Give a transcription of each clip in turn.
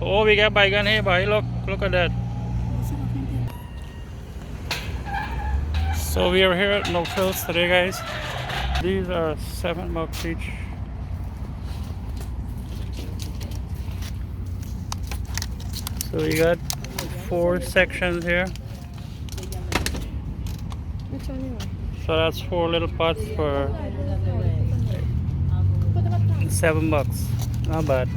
Oh, we got Baigan here, boy. Look at that. So we are here at No Frills today, guys. These are $7 each. So we got 4 sections here. So that's 4 little pots for $7. Not bad.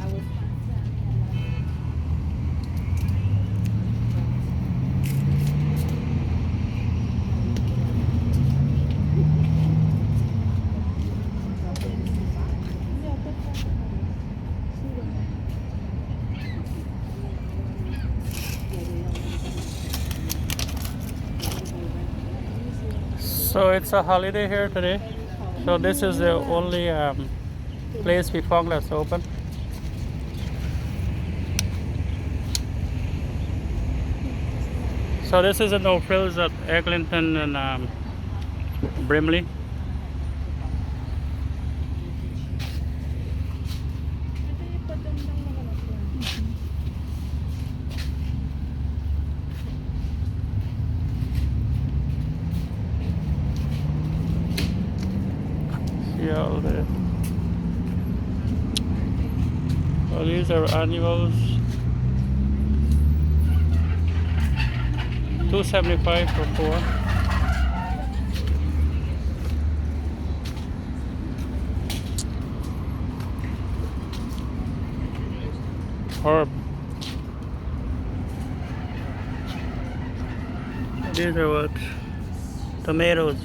So it's a holiday here today. So this is the only place we found that's open. So this is a No Frills at Eglinton and Brimley. All these are annuals. $2.75 for 4. Herb. These are what? Tomatoes.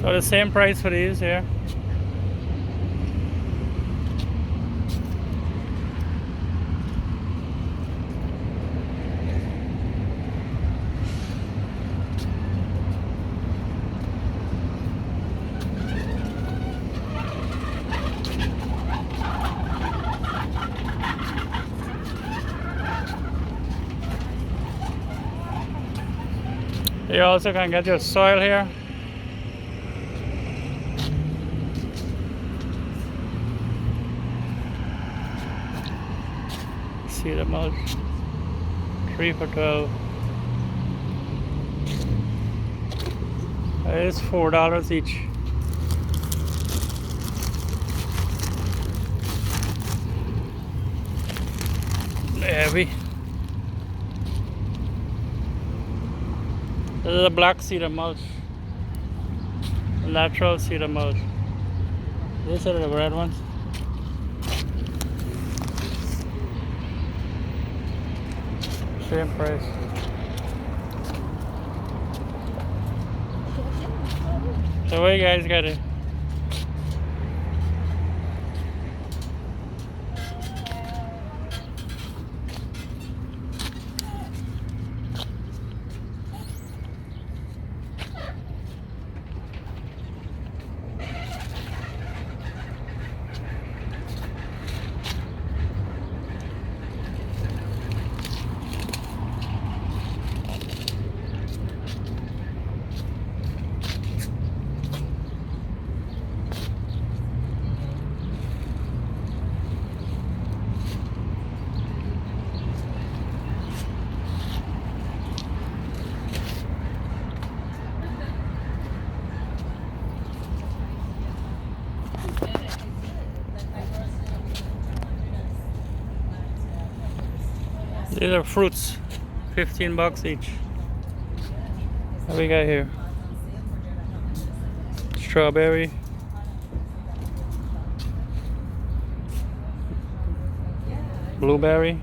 So the same price for these here. You also can get your soil here. See the mulch. 3 for 12. It's $4 each. Heavy. This is a black cedar mulch. Natural cedar mulch. These are the red ones. Same price. So what you guys got it? These are fruits, $15 each. What we got here? Strawberry. Blueberry.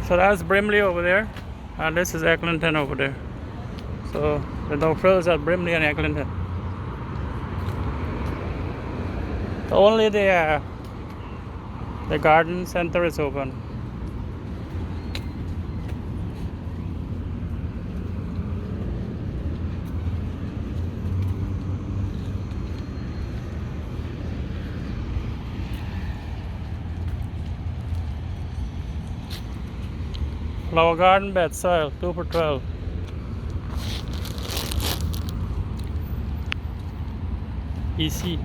So that's Brimley over there, and this is Eglinton over there. So the No Frills at Brimley and Eglinton. Only the garden center is open. Flower garden bed soil 2 for 12. EC.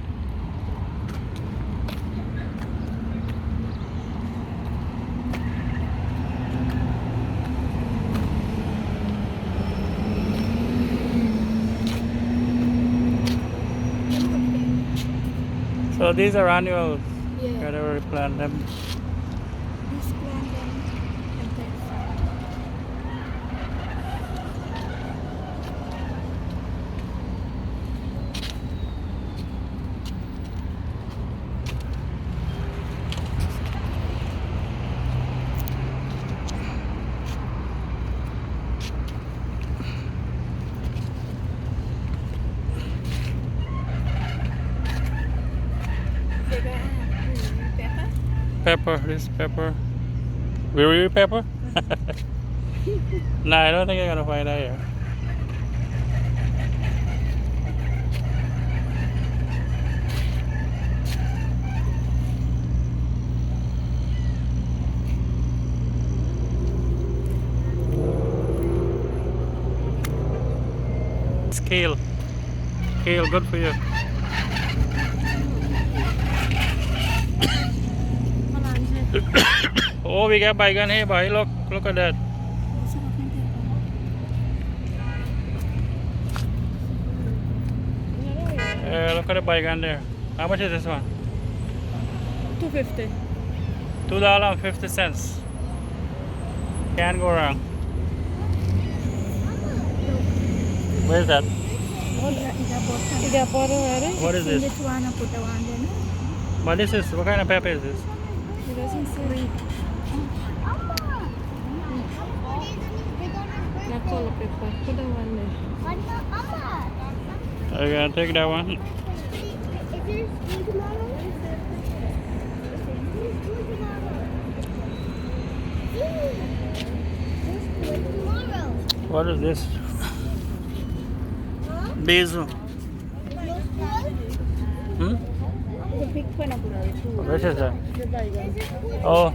So these are annuals. Yeah. Gotta replant them. This plant them and then pepper. Pepper, this pepper. Will pepper? Nah, I don't think you're gonna find that here. Kale. Kale, good for you. Oh, we got Baigan here, boy. Look at that. Look at the Baigan there. How much is this one? $2.50. $2.50. Can't go wrong. Where is that? You got butter already? What is this? This one I put the one in. What is this? What kind of pepper is this? It doesn't say. Not all pepper. Put the one there. Are you gonna take that one? What is this? Basil. Hmm? The big pineapple too. What is that? The Baigan. Oh.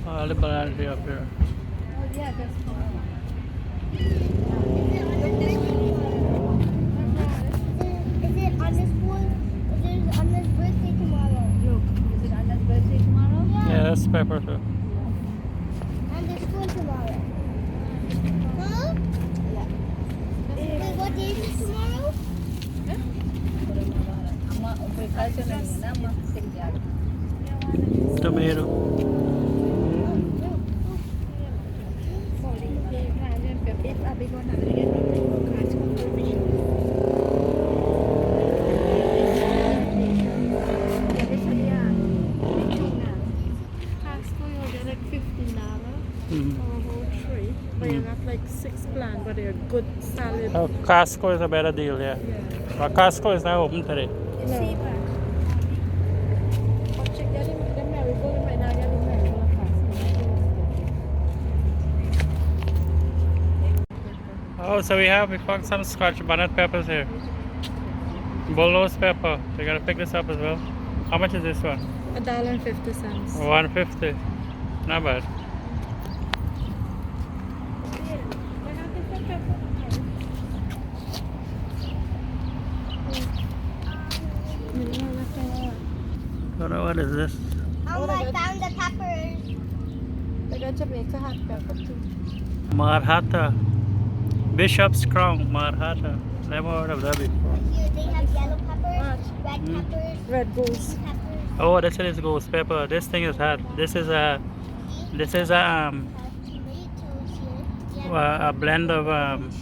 Oh, the banana tree up here. Oh yeah, that's fine. Is it on this one? Is it on this birthday tomorrow? Look, is it Anna's birthday tomorrow? Yeah, that's pepper too. On this one tomorrow. Huh? Wait, what day is it tomorrow? Tomato. Like 6 plants, but they're good, solid. Oh, Costco is a better deal, yeah. But Costco is not open today. No. But check that in the marigold, you might not get the marigold at Costco. Oh, so we found some Scotch bonnet peppers here. Bullnose pepper. So you gotta pick this up as well. How much is this one? $1.50. $1.50. Not bad. What is this? Oh, I found the peppers. They got Jamaica hot pepper too. Marhata. Bishop's Crown. Marhata. Never heard of that before. Here, they have yellow peppers, red Mm. peppers, Red goose. peppers. Oh, this is ghost pepper. This thing is hot. This is a Tomatoes here. a blend of One,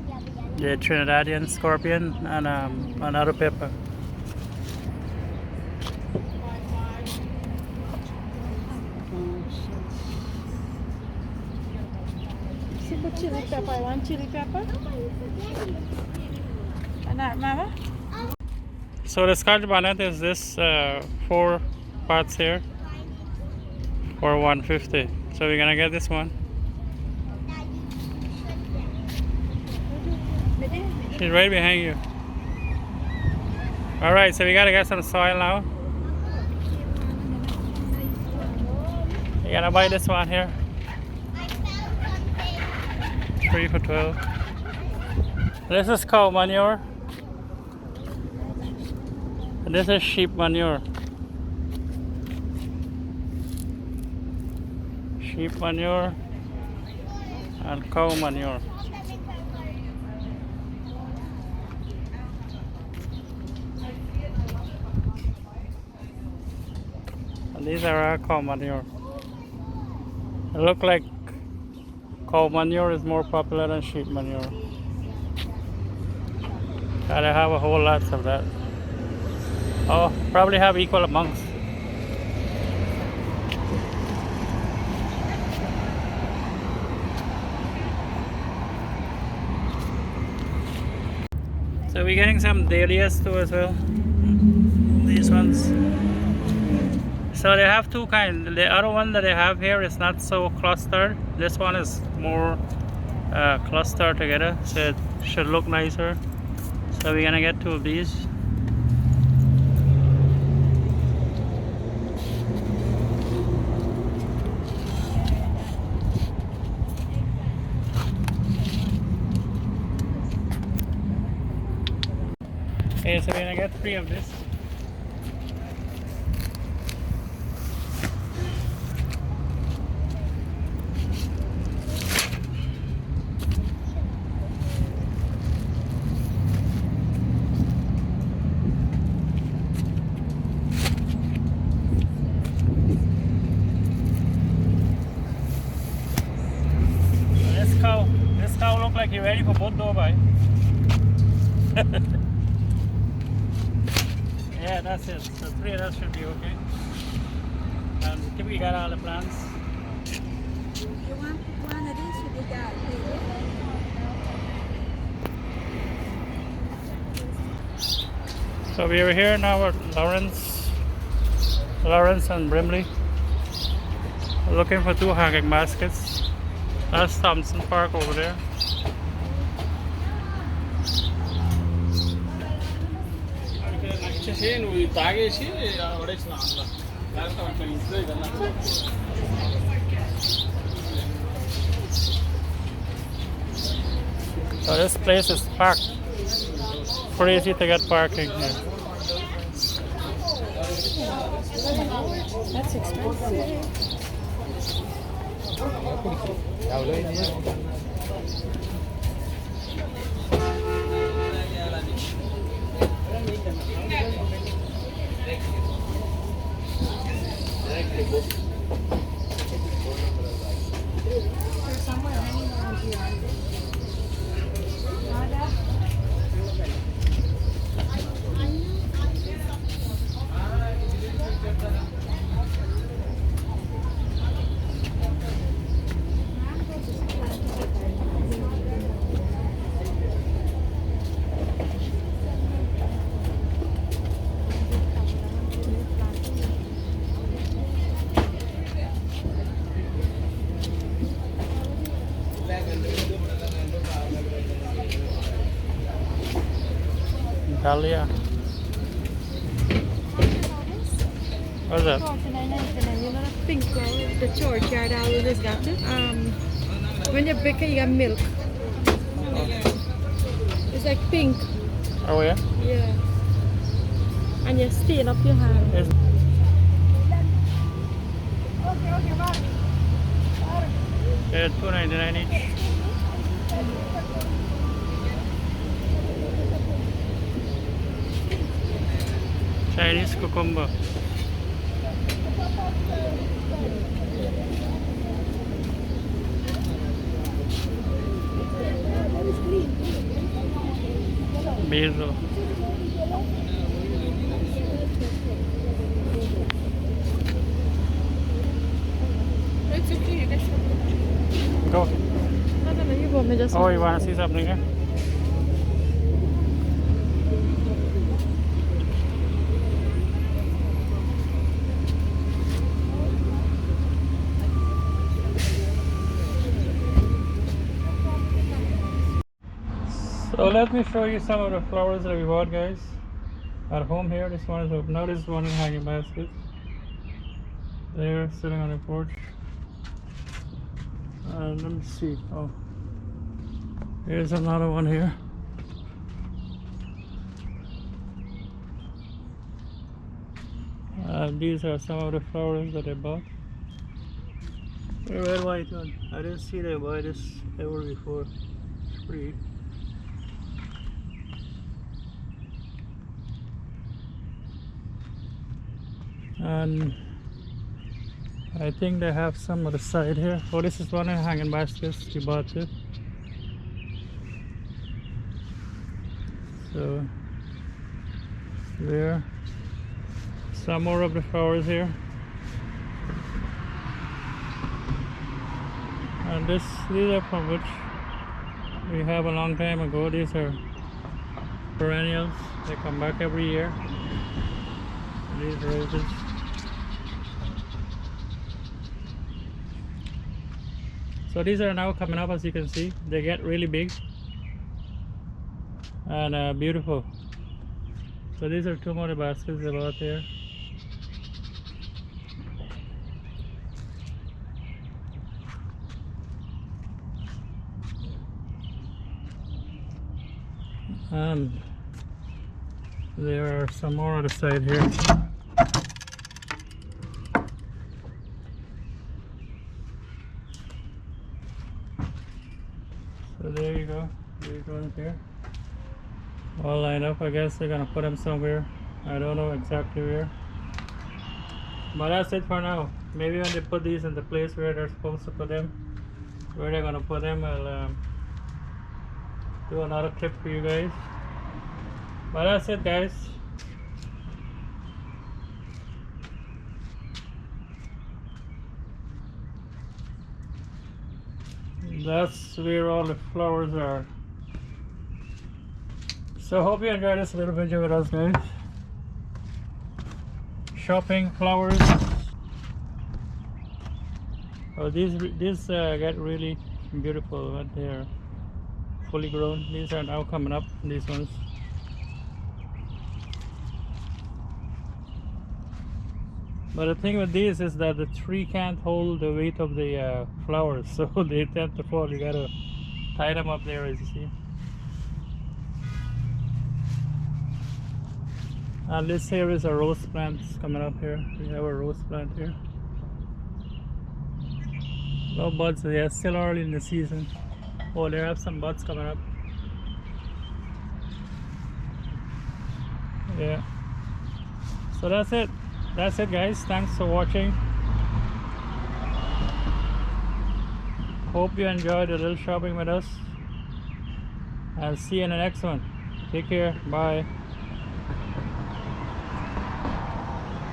yellow. the Trinidadian scorpion and another pepper. See put chili pepper. I want chili pepper. And that, Mama? So the Scotch bonnet is this 4 pots here for 150. So we're gonna get this one. She's right behind you. Alright, so we gotta get some soil now. You gotta buy this one here. 3 for 12. This is cow manure. And this is sheep manure. Sheep manure and cow manure. And these are our cow manure. It looks like cow manure is more popular than sheep manure. Gotta have a whole lot of that. Oh, probably have equal amounts. So we're getting some dahlias too as well. These ones. So they have two kinds. The other one that they have here is not so clustered. This one is more clustered together, so it should look nicer. So we're gonna get 2 of these. Okay, so we're gonna get 3 of this. This cow look like you're ready for both though, bye. Yeah, that's it. So 3 of that should be okay. And I think we got all the plants. You want one of these? You got So we are here now at Lawrence and Brimley. Looking for 2 hanging baskets. That's Thompson Park over there. So this place is packed. Crazy to get parking here. That's expensive. There's somewhere hanging around here. Dahlia. What's that? You know that pink flower, the churchyard always got it. When you bake it, you got milk. It's like pink. Oh yeah? Yeah. And you stain up your hand. It's they're $2.99 each. Chinese cucumber. Basil. It's okay. Go. No, you go. Me just. Oh, you want to see something here? So let me show you some of the flowers that we bought, guys. At home here, this one is open. Now this one is hanging basket. There, sitting on the porch. And let me see. Oh, here's another one here. These are some of the flowers that I bought. A red white one. I didn't see them buy this ever before. It's pretty. And I think they have some on the side here. Oh, this is one in hanging baskets we bought too. So there, some more of the flowers here. And these are from which we have a long time ago. These are perennials. They come back every year. These roses. So these are now coming up, as you can see. They get really big and beautiful. So these are two more baskets about here. And there are some more on the side here. So there you go. These ones here. All lined up. I guess they're gonna put them somewhere. I don't know exactly where. But that's it for now. Maybe when they put these in the place where they're supposed to put them, where they're gonna put them, I'll do another clip for you guys. But that's it, guys. That's where all the flowers are. So hope you enjoyed this little video with us, guys. Shopping flowers. Oh, these get really beautiful when they're fully grown. These are now coming up. These ones. But the thing with these is that the tree can't hold the weight of the flowers, so they tend to fall. You gotta tie them up there, as you see. And this here is a rose plant coming up here. We have a rose plant here. No buds yet, still early in the season. Oh, they have some buds coming up. Yeah. So that's it. That's it, guys. Thanks for watching. Hope you enjoyed a little shopping with us. I'll see you in the next one. Take care. Bye.